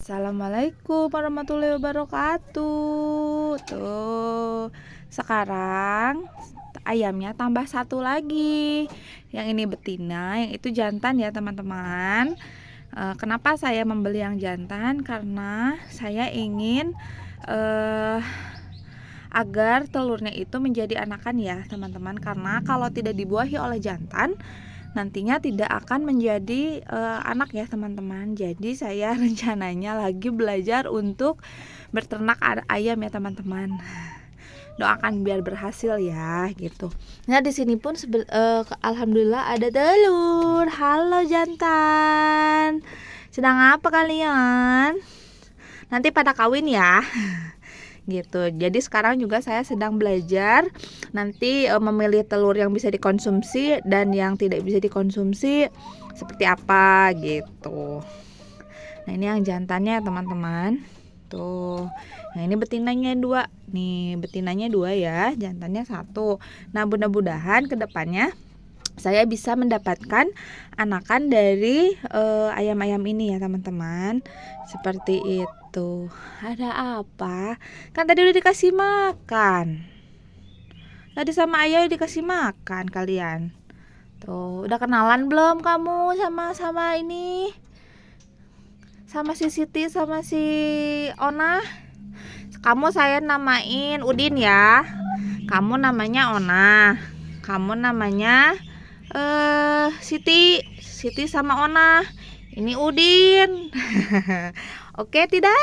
Assalamualaikum warahmatullahi wabarakatuh. Tuh, sekarang ayamnya tambah satu lagi. Yang ini betina, yang itu jantan ya teman-teman. Kenapa saya membeli yang jantan? Karena saya ingin agar telurnya itu menjadi anakan ya teman-teman. Karena kalau tidak dibuahi oleh jantan, nantinya tidak akan menjadi anak ya teman-teman. Jadi saya rencananya lagi belajar untuk berternak ayam ya teman-teman. Doakan biar berhasil ya gitu. Nah di sini pun alhamdulillah ada telur. Halo jantan, sedang apa kalian? Nanti pada kawin ya. Gitu. Jadi sekarang juga saya sedang belajar nanti memilih telur yang bisa dikonsumsi dan yang tidak bisa dikonsumsi seperti apa gitu. Nah ini yang jantannya teman-teman. Tuh. Nah ini betinanya 2. Nih betinanya 2 ya, jantannya 1. Nah mudah-mudahan kedepannya saya bisa mendapatkan anakan dari ayam-ayam ini ya teman-teman. Seperti itu. Ada apa? Kan tadi udah dikasih makan. Tadi sama ayah dikasih makan kalian. Tuh, udah kenalan belum kamu sama ini? Sama si Siti sama si Ona? Kamu saya namain Udin ya. Kamu namanya Ona. Kamu namanya Siti sama Ona. Ini Udin. Oke tidak?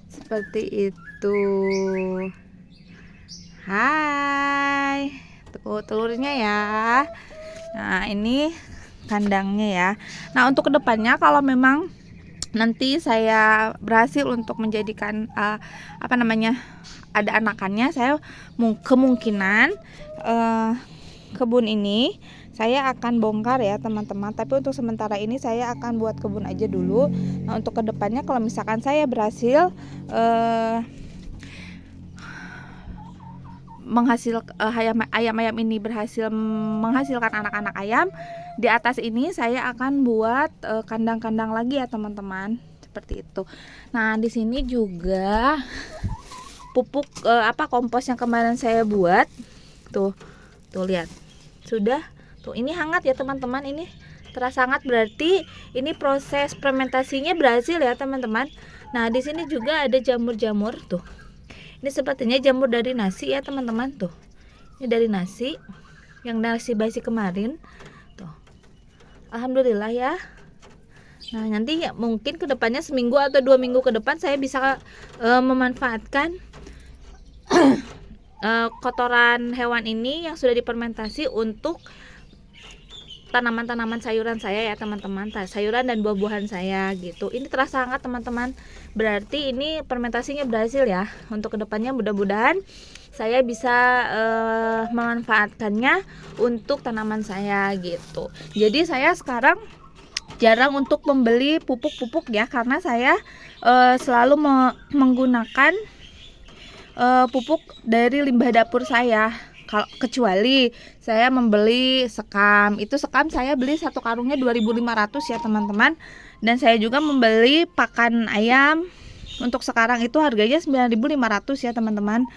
Seperti itu. Hai. Tuh telurnya ya. Nah ini kandangnya ya. Nah untuk kedepannya kalau memang nanti saya berhasil untuk menjadikan ada anakannya, saya kemungkinan kebun ini saya akan bongkar ya teman-teman. Tapi untuk sementara ini saya akan buat kebun aja dulu. Nah untuk kedepannya kalau misalkan saya berhasil ayam-ayam ini berhasil menghasilkan anak-anak ayam, di atas ini saya akan buat kandang-kandang lagi ya teman-teman. Seperti itu. Nah di sini juga pupuk kompos yang kemarin saya buat tuh lihat sudah tuh, ini hangat ya teman-teman. Ini terasa hangat, berarti ini proses fermentasinya berhasil ya teman-teman. Nah di sini juga ada jamur-jamur tuh, ini sepertinya jamur dari nasi ya teman-teman. Tuh ini dari nasi, yang nasi basi kemarin tuh. Alhamdulillah ya. Nah nanti ya mungkin kedepannya seminggu atau 2 minggu ke depan saya bisa memanfaatkan kotoran hewan ini yang sudah difermentasi untuk tanaman-tanaman sayuran saya ya teman-teman, sayuran dan buah-buahan saya gitu. Ini terasa hangat teman-teman, berarti ini fermentasinya berhasil ya. Untuk kedepannya mudah-mudahan saya bisa memanfaatkannya untuk tanaman saya gitu. Jadi saya sekarang jarang untuk membeli pupuk-pupuk ya, karena saya selalu menggunakan pupuk dari limbah dapur saya. Kecuali saya membeli sekam, itu sekam saya beli 1 karungnya 2.500 ya teman-teman. Dan saya juga membeli pakan ayam, untuk sekarang itu harganya 9.500 ya teman-teman.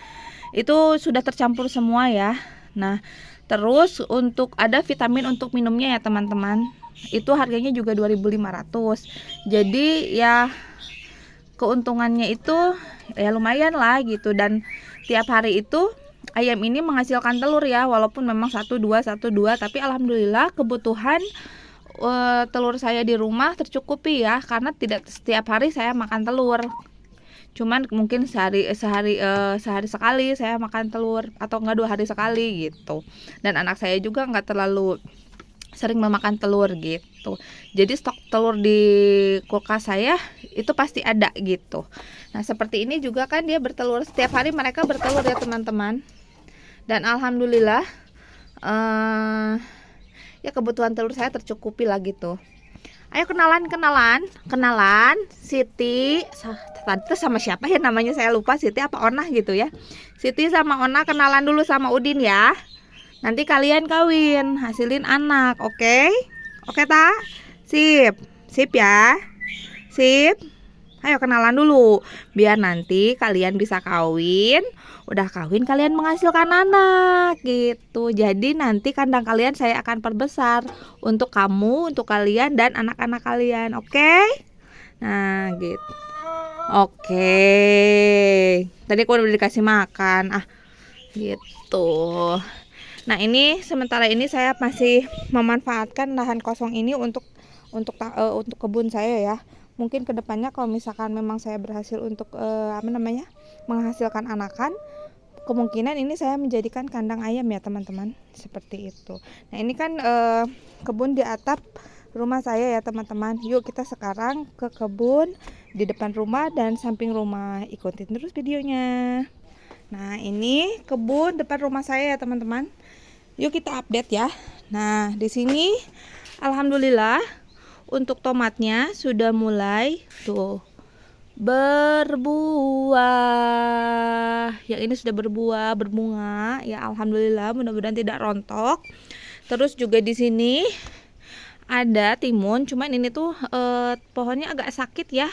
Itu sudah tercampur semua ya. Nah terus untuk ada vitamin untuk minumnya ya teman-teman, itu harganya juga 2.500. Jadi ya keuntungannya itu ya lumayan lah gitu. Dan tiap hari itu ayam ini menghasilkan telur ya, walaupun memang 1-2 tapi alhamdulillah kebutuhan telur saya di rumah tercukupi ya, karena tidak setiap hari saya makan telur. Cuman mungkin sehari sekali saya makan telur, atau enggak 2 hari sekali gitu. Dan anak saya juga enggak terlalu sering memakan telur gitu. Jadi stok telur di kulkas saya itu pasti ada gitu. Nah seperti ini juga kan dia bertelur, setiap hari mereka bertelur ya teman-teman. Dan alhamdulillah ya kebutuhan telur saya tercukupi lah gitu. Ayo kenalan Siti. Tadi sama siapa ya namanya, saya lupa, Siti apa Ona gitu ya. Siti sama Ona kenalan dulu sama Udin ya. Nanti kalian kawin, hasilin anak, oke? Oke tak? Sip. Sip ya. Sip. Ayo kenalan dulu, biar nanti kalian bisa kawin. Udah kawin kalian menghasilkan anak gitu. Jadi nanti kandang kalian saya akan perbesar untuk kamu, untuk kalian dan anak-anak kalian. Oke? Nah gitu. Oke. Tadi aku udah dikasih makan. Gitu. Nah ini sementara ini saya masih memanfaatkan lahan kosong ini untuk kebun saya ya. Mungkin kedepannya kalau misalkan memang saya berhasil untuk menghasilkan anakan, kemungkinan ini saya menjadikan kandang ayam ya teman-teman, seperti itu. Nah ini kan kebun di atap rumah saya ya teman-teman. Yuk kita sekarang ke kebun di depan rumah dan samping rumah, ikutin terus videonya. Nah ini kebun depan rumah saya ya teman-teman. Yuk kita update ya. Nah di sini alhamdulillah untuk tomatnya sudah mulai tuh berbuah. Yang ini sudah berbuah, berbunga ya, alhamdulillah, mudah-mudahan tidak rontok. Terus juga di sini ada timun, cuman ini tuh pohonnya agak sakit ya.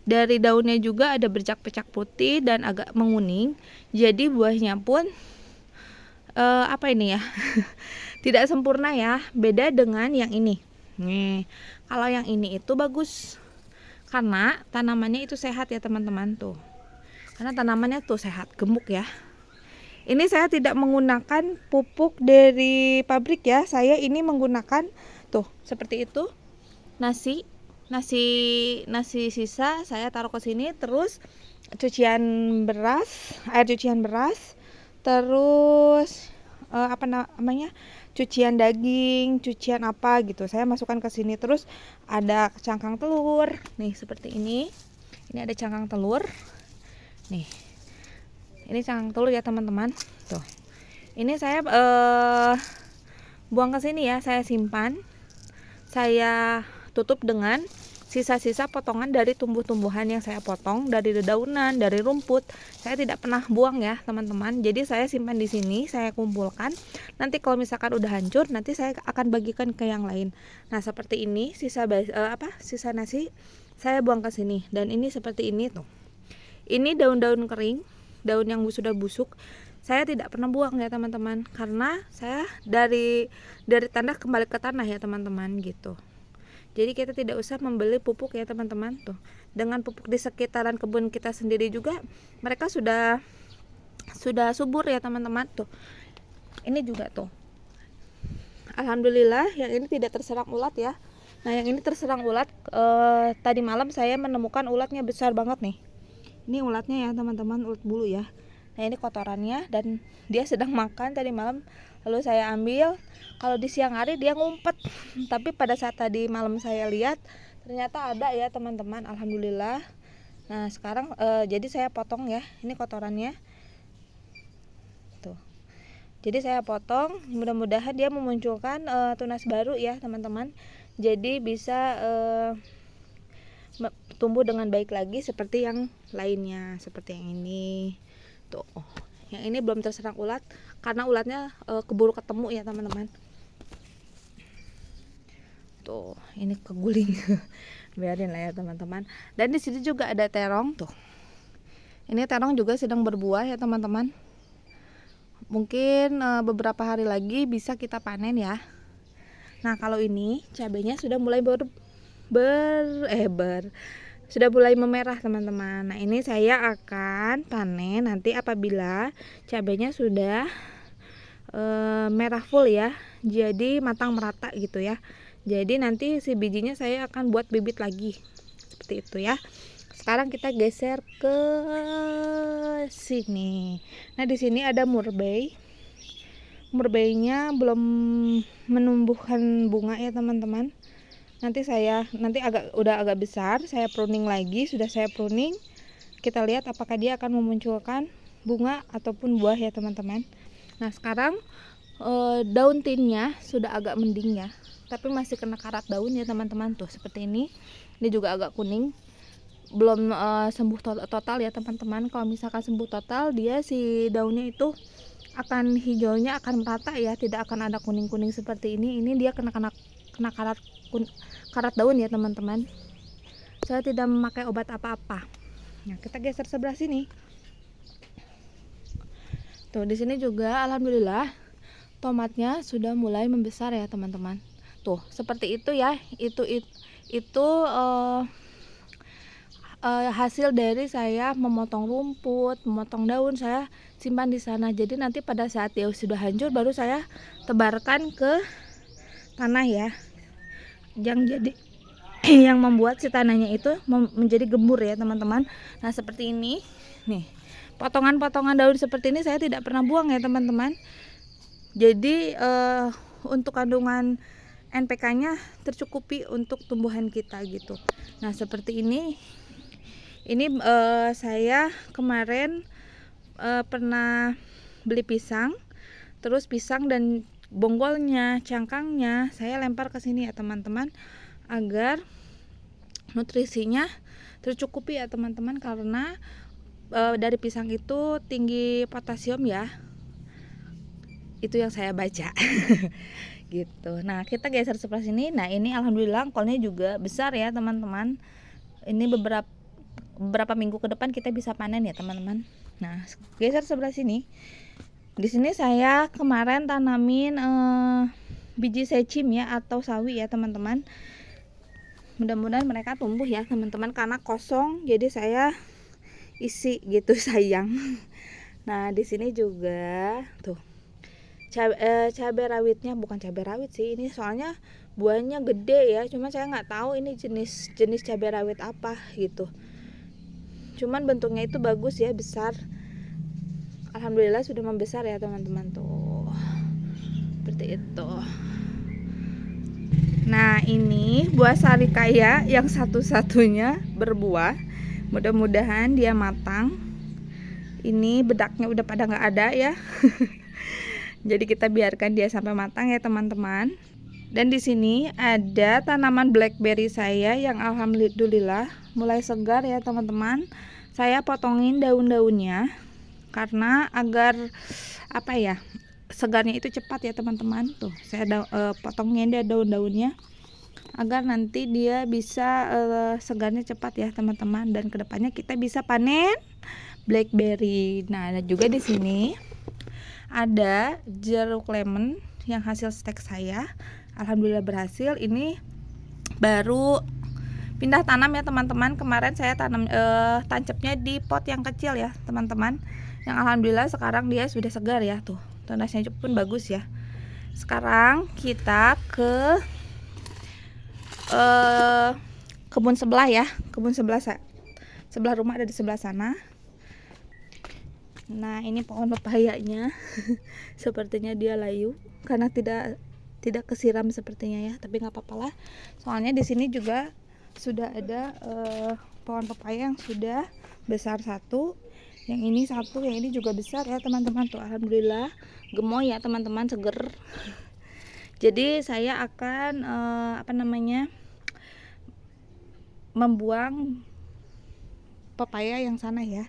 Dari daunnya juga ada bercak-bercak putih dan agak menguning. Jadi buahnya pun tidak sempurna ya, beda dengan yang ini. Nih, kalau yang ini itu bagus karena tanamannya itu sehat ya teman-teman tuh. Karena tanamannya tuh sehat, gemuk ya. Ini saya tidak menggunakan pupuk dari pabrik ya. Saya ini menggunakan tuh seperti itu. Nasi sisa saya taruh ke sini, terus air cucian beras, terus cucian daging, cucian apa gitu, saya masukkan ke sini. Terus ada cangkang telur, nih seperti ini. Ini ada cangkang telur, nih. Ini cangkang telur ya teman-teman. Tuh, ini saya buang ke sini ya, saya simpan, saya tutup dengan sisa-sisa potongan dari tumbuh-tumbuhan yang saya potong, dari dedaunan, dari rumput. Saya tidak pernah buang ya teman-teman. Jadi saya simpan di sini, saya kumpulkan. Nanti kalau misalkan udah hancur, nanti saya akan bagikan ke yang lain. Nah seperti ini sisa nasi saya buang ke sini. Dan ini seperti ini tuh. Ini daun-daun kering, daun yang sudah busuk. Saya tidak pernah buang ya teman-teman, karena saya dari tanah kembali ke tanah ya teman-teman gitu. Jadi kita tidak usah membeli pupuk ya teman-teman tuh. Dengan pupuk di sekitaran kebun kita sendiri juga mereka sudah subur ya teman-teman tuh. Ini juga tuh. Alhamdulillah yang ini tidak terserang ulat ya. Nah yang ini terserang ulat. Tadi malam saya menemukan ulatnya besar banget nih. Ini ulatnya ya teman-teman, ulat bulu ya. Nah ini kotorannya dan dia sedang makan tadi malam. Lalu saya ambil. Kalau di siang hari dia ngumpet, tapi pada saat tadi malam saya lihat ternyata ada ya teman-teman, alhamdulillah. Nah sekarang jadi saya potong ya, ini kotorannya tuh. Jadi saya potong, mudah-mudahan dia memunculkan tunas baru ya teman-teman. Jadi bisa tumbuh dengan baik lagi seperti yang lainnya, seperti yang ini tuh. Yang ini belum terserang ulat karena ulatnya keburu ketemu ya teman-teman. Tuh, ini keguling. Biarin lah ya teman-teman. Dan di sini juga ada terong tuh. Ini terong juga sedang berbuah ya teman-teman. Mungkin beberapa hari lagi bisa kita panen ya. Nah, kalau ini cabenya sudah mulai sudah mulai memerah teman-teman. Nah, ini saya akan panen nanti apabila cabenya sudah merah full ya. Jadi matang merata gitu ya. Jadi nanti si bijinya saya akan buat bibit lagi. Seperti itu ya. Sekarang kita geser ke sini. Nah, di sini ada murbei. Murbeinya belum menumbuhkan bunga ya, teman-teman. Nanti udah agak besar, saya pruning lagi, sudah saya pruning. Kita lihat apakah dia akan memunculkan bunga ataupun buah ya, teman-teman. Nah, sekarang daun tinnya sudah agak mending ya. Tapi masih kena karat daun ya teman-teman, tuh seperti ini. Ini juga agak kuning, belum sembuh total ya teman-teman. Kalau misalkan sembuh total, dia si daunnya itu hijaunya akan merata ya, tidak akan ada kuning-kuning seperti ini. Ini dia kena karat karat daun ya teman-teman. Saya tidak memakai obat apa-apa. Nah, kita geser sebelah sini. Tuh, di sini juga alhamdulillah tomatnya sudah mulai membesar ya teman-teman. Tuh, seperti itu ya. Itu hasil dari saya memotong rumput, memotong daun, saya simpan di sana. Jadi nanti pada saat dia sudah hancur baru saya tebarkan ke tanah ya. Yang jadi yang membuat si tanahnya itu menjadi gembur ya teman-teman. Nah, seperti ini nih, potongan-potongan daun seperti ini saya tidak pernah buang ya teman-teman. Jadi untuk kandungan NPK-nya tercukupi untuk tumbuhan kita gitu. Nah, seperti ini saya kemarin pernah beli pisang, terus pisang dan bonggolnya, cangkangnya saya lempar ke sini ya teman-teman, agar nutrisinya tercukupi ya teman-teman, karena dari pisang itu tinggi potasium ya, itu yang saya baca. Gitu. Nah, kita geser sebelah sini. Nah, ini alhamdulillah engkolnya juga besar ya teman-teman. Ini beberapa minggu ke depan kita bisa panen ya teman-teman. Nah, geser sebelah sini. Di sini saya kemarin tanamin biji secim ya, atau sawi ya teman-teman. Mudah-mudahan mereka tumbuh ya teman-teman, karena kosong jadi saya isi gitu, sayang. Nah, di sini juga tuh cabai rawitnya, bukan cabai rawit sih ini, soalnya buahnya gede ya, cuma saya nggak tahu ini jenis cabai rawit apa gitu. Cuman bentuknya itu bagus ya, besar. Alhamdulillah sudah membesar ya teman-teman, tuh seperti itu. Nah, ini buah sarikaya yang satu-satunya berbuah. Mudah-mudahan dia matang. Ini bedaknya udah pada nggak ada ya. Jadi kita biarkan dia sampai matang ya teman-teman. Dan di sini ada tanaman blackberry saya yang alhamdulillah mulai segar ya teman-teman. Saya potongin daun-daunnya karena agar segarnya itu cepat ya teman-teman. Tuh, saya potongin dia daun-daunnya agar nanti dia bisa segarnya cepat ya teman-teman, dan kedepannya kita bisa panen blackberry. Nah, ada juga di sini ada jeruk lemon yang hasil stek saya, alhamdulillah berhasil. Ini baru pindah tanam ya teman-teman. Kemarin saya tancapnya di pot yang kecil ya teman-teman, yang alhamdulillah sekarang dia sudah segar ya. Tuh, tunasnya pun bagus ya. Sekarang kita ke kebun sebelah ya, kebun sebelah rumah ada di sebelah sana. Nah, ini pohon pepayanya sepertinya dia layu karena tidak kesiram sepertinya ya, tapi nggak apa-apa lah, soalnya di sini juga sudah ada pohon pepaya yang sudah besar satu, yang ini satu, yang ini juga besar ya teman-teman. Tuh, alhamdulillah gemoy ya teman-teman, seger. Jadi saya akan membuang pepaya yang sana ya,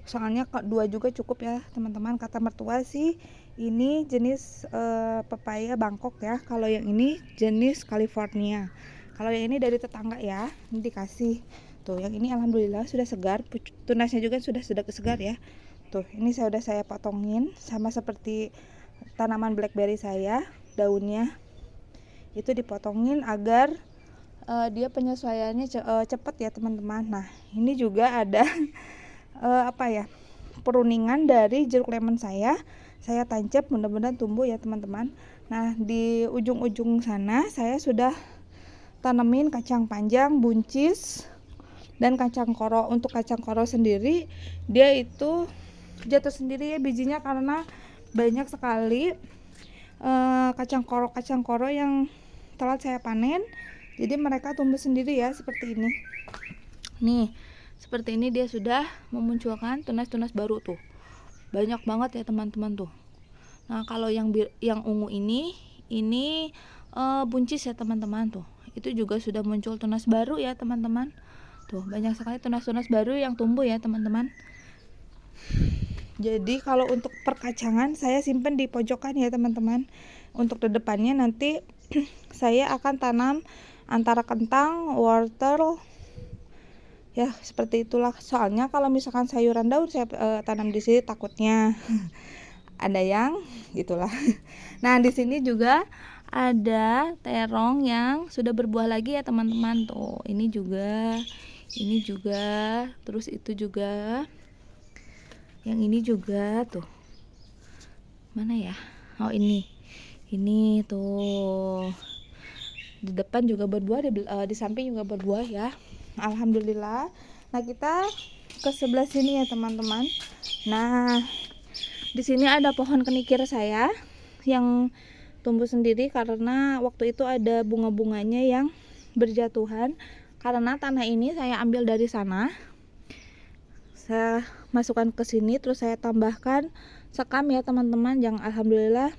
soalnya kok 2 juga cukup ya teman-teman. Kata mertua sih ini jenis pepaya Bangkok ya, kalau yang ini jenis California. Kalau yang ini dari tetangga ya, ini dikasih. Tuh, yang ini alhamdulillah sudah segar, tunasnya juga sudah segar ya. Tuh, ini sudah saya potongin sama seperti tanaman blackberry saya, daunnya itu dipotongin agar dia penyesuaiannya cepat ya teman-teman. Nah, ini juga ada peruningan dari jeruk lemon saya tancap, mudah-mudahan tumbuh ya teman-teman. Nah, di ujung-ujung sana saya sudah tanamin kacang panjang, buncis, dan kacang koro. Untuk kacang koro sendiri dia itu jatuh sendiri ya bijinya, karena banyak sekali kacang koro yang telat saya panen, jadi mereka tumbuh sendiri ya seperti ini. Nih, seperti ini dia sudah memunculkan tunas-tunas baru tuh, banyak banget ya teman-teman tuh. Nah, kalau yang ungu ini buncis ya teman-teman. Tuh, itu juga sudah muncul tunas baru ya teman-teman. Tuh, banyak sekali tunas-tunas baru yang tumbuh ya teman-teman. Jadi kalau untuk perkacangan saya simpen di pojokan ya teman-teman. Untuk kedepannya nanti saya akan tanam antara kentang, wortel, ya seperti itulah. Soalnya kalau misalkan sayuran daun saya tanam di sini takutnya ada yang gitulah. Nah di sini juga ada terong yang sudah berbuah lagi ya teman-teman. Tuh ini juga, terus itu juga, yang ini juga tuh, mana ya, oh ini tuh di depan juga berbuah, di samping juga berbuah ya, alhamdulillah. Nah kita ke sebelah sini ya teman-teman. Nah di sini ada pohon kenikir saya yang tumbuh sendiri karena waktu itu ada bunga-bunganya yang berjatuhan. Karena tanah ini saya ambil dari sana, saya masukkan ke sini, terus saya tambahkan sekam ya teman-teman, yang alhamdulillah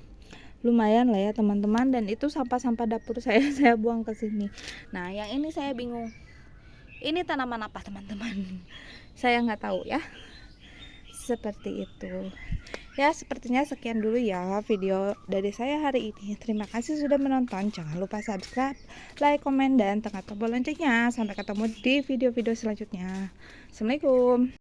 lumayan lah ya teman-teman. Dan itu sampah-sampah dapur saya buang ke sini. Nah yang ini saya bingung, ini tanaman apa teman-teman? Saya nggak tahu ya. Seperti itu ya, sepertinya sekian dulu ya video dari saya hari ini. Terima kasih sudah menonton. Jangan lupa subscribe, like, komen, dan tekan tombol loncengnya. Sampai ketemu di video-video selanjutnya. Assalamualaikum.